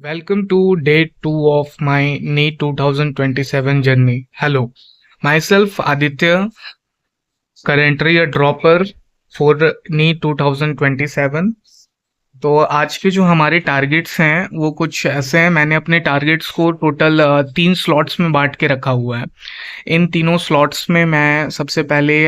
Welcome to day 2 of my NEET 2027 journey. Hello, myself Aditya, currently a dropper for NEET 2027. तो आज के जो हमारे टारगेट्स हैं वो कुछ ऐसे हैं। मैंने अपने टारगेट्स को टोटल 3 स्लॉट्स में बांट के रखा हुआ है। इन तीनों स्लॉट्स में मैं सबसे पहले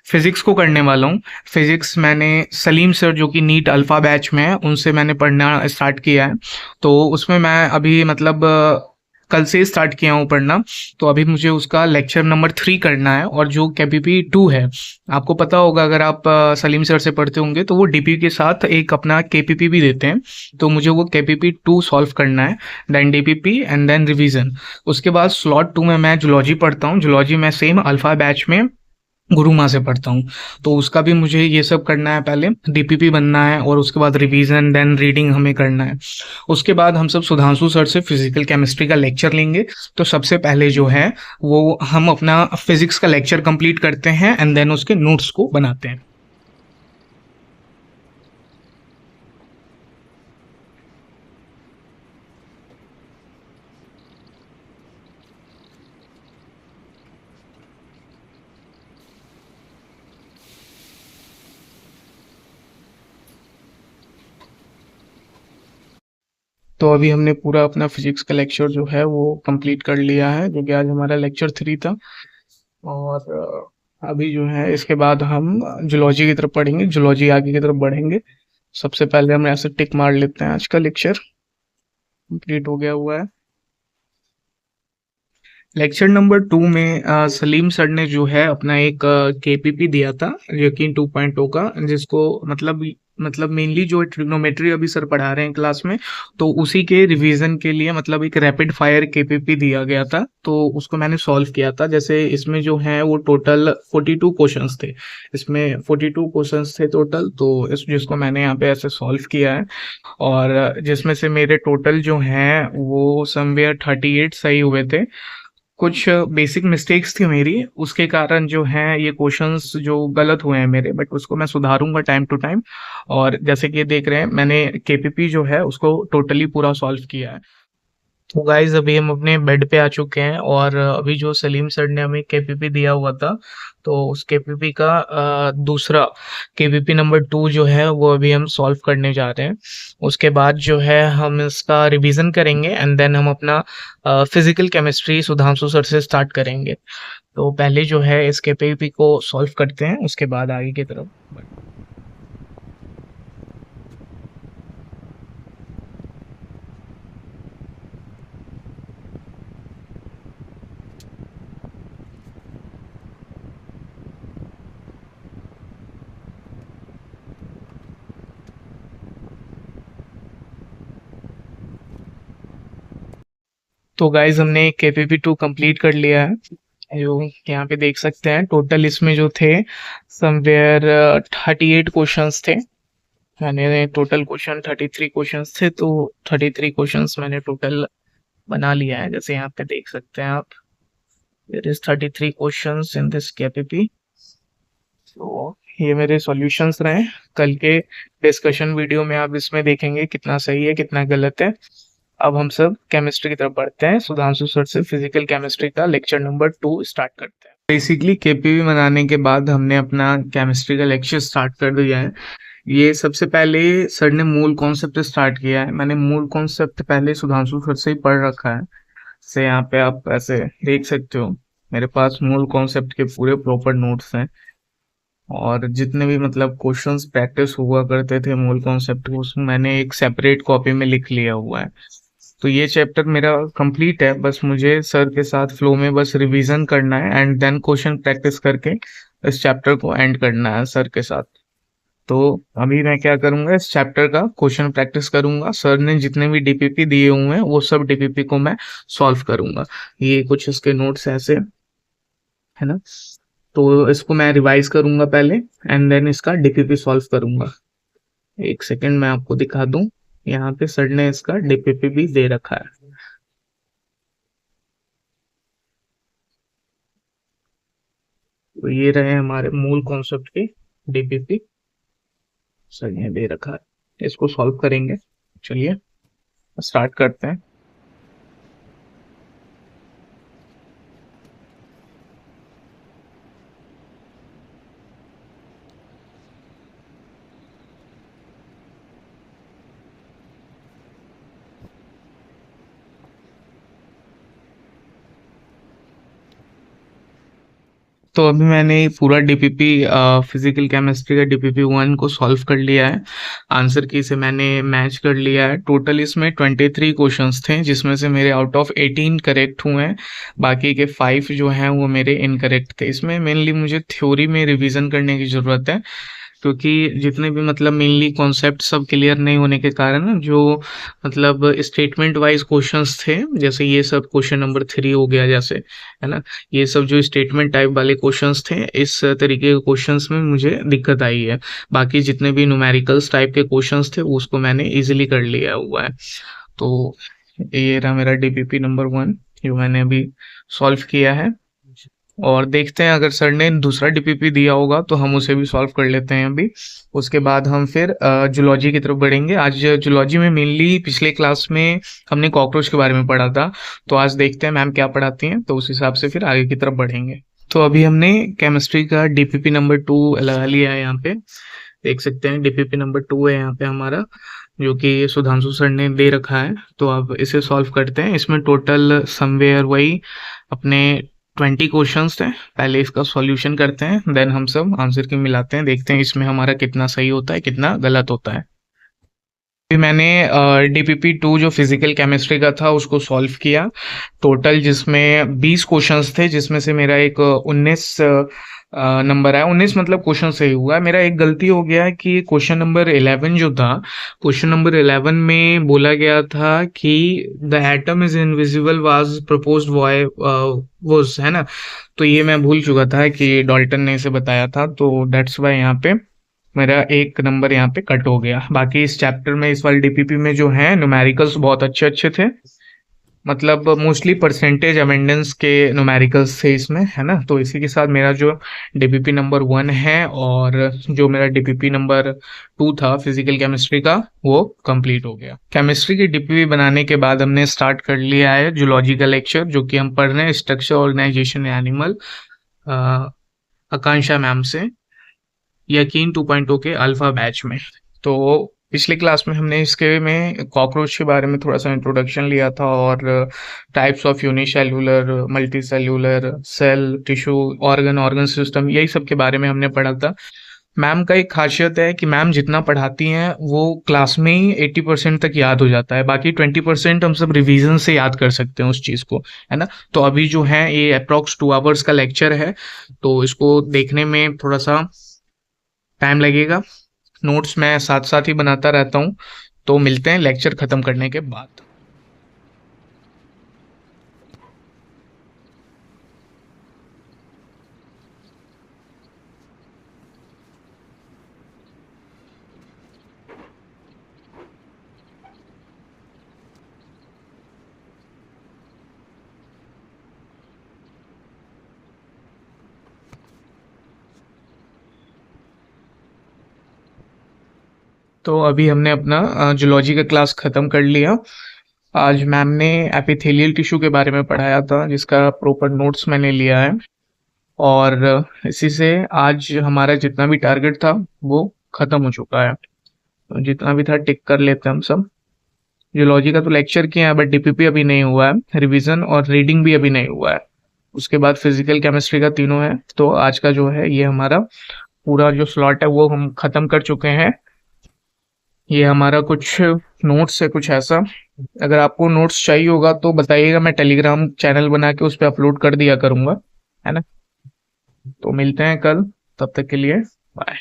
फिजिक्स को करने वाला हूँ। फिजिक्स मैंने सलीम सर जो कि नीट अल्फा बैच में है उनसे मैंने पढ़ना स्टार्ट किया है। तो उसमें मैं अभी मतलब कल से स्टार्ट किया हूँ पढ़ना। तो अभी मुझे उसका लेक्चर नंबर 3 करना है और जो केपीपी 2 है, आपको पता होगा अगर आप सलीम सर से पढ़ते होंगे तो वो डीपी के साथ एक अपना केपीपी भी देते हैं। तो मुझे वो केपीपी 2 सॉल्व करना है, then DPP and then revision. उसके बाद स्लॉट 2 में मैं जूलॉजी पढ़ता हूँ। जूलॉजी में सेम अल्फा बैच में गुरु माँ से पढ़ता हूँ। तो उसका भी मुझे ये सब करना है, पहले डीपीपी बनना है और उसके बाद रिवीजन देन रीडिंग हमें करना है। उसके बाद हम सब सुधांशु सर से फिजिकल केमिस्ट्री का लेक्चर लेंगे। तो सबसे पहले जो है वो हम अपना फिजिक्स का लेक्चर कंप्लीट करते हैं एंड देन उसके नोट्स को बनाते हैं। तो अभी हमने पूरा अपना फिजिक्स का लेक्चर जो है वो कंप्लीट कर लिया है, जो कि आज हमारा लेक्चर 3 था। और अभी जो है इसके बाद हम जूलॉजी की तरफ पढ़ेंगे, जूलॉजी आगे की तरफ बढ़ेंगे। सबसे पहले हम ऐसे टिक मार लेते हैं, आज का लेक्चर कंप्लीट हो गया हुआ है। लेक्चर नंबर 2 में सलीम सर ने जो है अपना एक केपीपी दिया था यकीन 2.0 का, जिसको मतलब मेनली जो ट्रिग्नोमेट्री अभी सर पढ़ा रहे हैं क्लास में, तो उसी के रिवीजन के लिए मतलब एक रैपिड फायर केपीपी दिया गया था। तो उसको मैंने सॉल्व किया था। जैसे इसमें जो है वो टोटल 42 क्वेश्चंस थे। इसमें 42 क्वेश्चंस थे टोटल, तो इस जिसको मैंने यहाँ पे ऐसे सॉल्व किया है। और जिसमें से मेरे टोटल जो हैं वो समवेयर 38 सही हुए थे। कुछ बेसिक मिस्टेक्स थी मेरी, उसके कारण जो है ये क्वेश्चंस जो गलत हुए हैं मेरे, बट उसको मैं सुधारूंगा टाइम टू टाइम। और जैसे कि ये देख रहे हैं मैंने केपीपी जो है उसको टोटली पूरा सॉल्व किया है। तो गाइज अभी हम अपने बेड पे आ चुके हैं और अभी जो सलीम सर ने हमें केपीपी दिया हुआ था, तो उस केपीपी का दूसरा केपीपी नंबर 2 जो है वो अभी हम सॉल्व करने जा रहे हैं। उसके बाद जो है हम इसका रिवीजन करेंगे एंड देन हम अपना फिजिकल केमिस्ट्री सुधांशु सर से स्टार्ट करेंगे। तो पहले जो है इस केपीपी को सॉल्व करते हैं, उसके बाद आगे की तरफ। तो गाइज हमने केपीपी 2 कंप्लीट कर लिया है, जो यहाँ पे देख सकते हैं। टोटल इसमें जो थे समवेयर 38 क्वेश्चंस थे। मैंने टोटल क्वेश्चन 33 क्वेश्चंस थे, तो 33 क्वेश्चंस मैंने टोटल बना लिया है, जैसे यहाँ पे देख सकते हैं आप। There is 33 questions in this KPP. तो ये मेरे सॉल्यूशंस रहे। कल के डिस्कशन वीडियो में आप इसमें देखेंगे कितना सही है कितना गलत है। अब हम सब केमिस्ट्री की तरफ बढ़ते हैं। सुधांशु सर से फिजिकल केमिस्ट्री का लेक्चर नंबर 2 स्टार्ट करते हैं। बेसिकली केपीवी बनाने के बाद हमने अपना केमिस्ट्री का लेक्चर स्टार्ट कर दिया है। ये सबसे पहले सर ने मूल कॉन्सेप्ट स्टार्ट किया है। मैंने मूल कॉन्सेप्ट पहले सुधांशु सर से ही पढ़ रखा है। से यहाँ पे आप ऐसे देख सकते हो, मेरे पास मूल कॉन्सेप्ट के पूरे प्रॉपर नोट्स हैं। और जितने भी मतलब क्वेश्चंस प्रैक्टिस हुआ करते थे मूल कॉन्सेप्ट को, उसमें मैंने एक सेपरेट कॉपी में लिख लिया हुआ है। तो ये चैप्टर मेरा कंप्लीट है। बस मुझे सर के साथ फ्लो में बस रिवीजन करना है एंड देन क्वेश्चन प्रैक्टिस करके इस चैप्टर को एंड करना है सर के साथ। तो अभी मैं क्या करूंगा, इस चैप्टर का क्वेश्चन प्रैक्टिस करूंगा। सर ने जितने भी डीपीपी दिए हुए हैं वो सब डीपीपी को मैं सॉल्व करूंगा। ये कुछ इसके नोट्स ऐसे है ना। तो इसको मैं रिवाइज करूंगा पहले एंड देन इसका डीपीपी सॉल्व करूंगा। एक सेकंड मैं आपको दिखा दूं, यहाँ पे सर ने इसका डीपीपी भी दे रखा है। तो ये रहे हमारे मूल कॉन्सेप्ट के डीपीपी, सर ने दे रखा है। इसको सॉल्व करेंगे, चलिए। स्टार्ट करते हैं। तो अभी मैंने पूरा डीपीपी फिजिकल केमिस्ट्री का डीपीपी 1 को सॉल्व कर लिया है। आंसर की से मैंने मैच कर लिया है। टोटल इसमें 23 क्वेश्चंस थे, जिसमें से मेरे आउट ऑफ 18 करेक्ट हुए हैं। बाकी के 5 जो हैं वो मेरे इनकरेक्ट थे। इसमें मेनली मुझे थ्योरी में रिवीजन करने की ज़रूरत है, क्योंकि जितने भी मतलब मेनली कॉन्सेप्ट सब क्लियर नहीं होने के कारण जो मतलब स्टेटमेंट वाइज क्वेश्चंस थे, जैसे ये सब क्वेश्चन नंबर 3 हो गया जैसे, है ना, ये सब जो स्टेटमेंट टाइप वाले क्वेश्चंस थे, इस तरीके के क्वेश्चंस में मुझे दिक्कत आई है। बाकी जितने भी न्यूमेरिकल्स टाइप के क्वेश्चंस थे उसको मैंने इजीली कर लिया हुआ है। तो ये रहा मेरा डीपीपी नंबर 1 जो मैंने अभी सॉल्व किया है। और देखते हैं अगर सर ने दूसरा डीपीपी दिया होगा तो हम उसे भी सॉल्व कर लेते हैं अभी। उसके बाद हम फिर जूलॉजी की तरफ बढ़ेंगे। आज जूलॉजी में मेनली पिछले क्लास में हमने कॉकरोच के बारे में पढ़ा था, तो आज देखते हैं मैम क्या पढ़ाती हैं, तो उस हिसाब से फिर आगे की तरफ बढ़ेंगे। तो अभी हमने केमिस्ट्री का डीपीपी नंबर 2 लगा लिया है। यहाँ पे देख सकते हैं डीपीपी नंबर 2 है यहाँ पे हमारा, जो कि सुधांशु सर ने दे रखा है। तो अब इसे सॉल्व करते हैं। इसमें टोटल समवेयर वही अपने 20 क्वेश्चंस थे। पहले इसका सॉल्यूशन करते हैं, देन हम सब आंसर की मिलाते हैं, देखते हैं इसमें हमारा कितना सही होता है कितना गलत होता है। अभी मैंने डीपीपी 2 जो फिजिकल केमिस्ट्री का था उसको सॉल्व किया। टोटल जिसमें 20 क्वेश्चंस थे, जिसमें से मेरा एक 19 नंबर आया। 19 मतलब क्वेश्चन सही हुआ है। मेरा एक गलती हो गया कि क्वेश्चन नंबर 11 जो था, क्वेश्चन नंबर 11 में बोला गया था कि the atom is invisible was proposed by was, है ना। तो ये मैं भूल चुका था कि डॉल्टन ने इसे बताया था, तो दैट्स वाई यहाँ पे मेरा एक नंबर यहाँ पे कट हो गया। बाकी इस चैप्टर में इस वाले डीपीपी में जो है न्यूमेरिकल्स बहुत अच्छे अच्छे थे, मतलब मोस्टली परसेंटेज अमेंडेंस के न्यूमेरिकल्स थे इसमें, है ना। तो इसी के साथ मेरा जो डीपीपी नंबर 1 है और जो मेरा डीपीपी नंबर 2 था फिजिकल केमिस्ट्री का, वो कंप्लीट हो गया। केमिस्ट्री की डीपीपी बनाने के बाद हमने स्टार्ट कर लिया है जूलॉजी का लेक्चर, जो कि हम पढ़ रहे हैं स्ट्रक्चर ऑर्गेनाइजेशन एनिमल, आकांक्षा मैम से, यकीन 2.0 के अल्फा बैच में। तो पिछले क्लास में हमने इसके में कॉकरोच के बारे में थोड़ा सा इंट्रोडक्शन लिया था, और types of unicellular, multi cellular, cell, tissue, organ system, यही सब के बारे में हमने पढ़ा था। मैम का एक खासियत है कि मैम जितना पढ़ाती हैं वो क्लास में ही 80% तक याद हो जाता है, बाकी 20% हम सब रिवीजन से याद कर सकते हैं उस चीज़ को, है ना। तो अभी जो है ये अप्रॉक्स 2 आवर्स का लेक्चर है, तो इसको देखने में थोड़ा सा टाइम लगेगा। नोट्स मैं साथ साथ ही बनाता रहता हूँ। तो मिलते हैं लेक्चर ख़त्म करने के बाद। तो अभी हमने अपना जूलॉजी का क्लास ख़त्म कर लिया। आज मैम ने एपिथेलियल टिश्यू के बारे में पढ़ाया था, जिसका प्रॉपर नोट्स मैंने लिया है। और इसी से आज हमारा जितना भी टारगेट था वो ख़त्म हो चुका है। तो जितना भी था टिक कर लेते हैं हम सब। जूलॉजी का तो लेक्चर किया है, बट डीपीपी अभी नहीं हुआ है, रिवीजन और रीडिंग भी अभी नहीं हुआ है। उसके बाद फिजिकल केमिस्ट्री का तीनों है। तो आज का जो है ये हमारा पूरा जो स्लॉट है वो हम ख़त्म कर चुके हैं। ये हमारा कुछ नोट्स है कुछ ऐसा। अगर आपको नोट्स चाहिए होगा तो बताइएगा, मैं टेलीग्राम चैनल बना के उस पर अपलोड कर दिया करूँगा, है ना। तो मिलते हैं कल, तब तक के लिए बाय।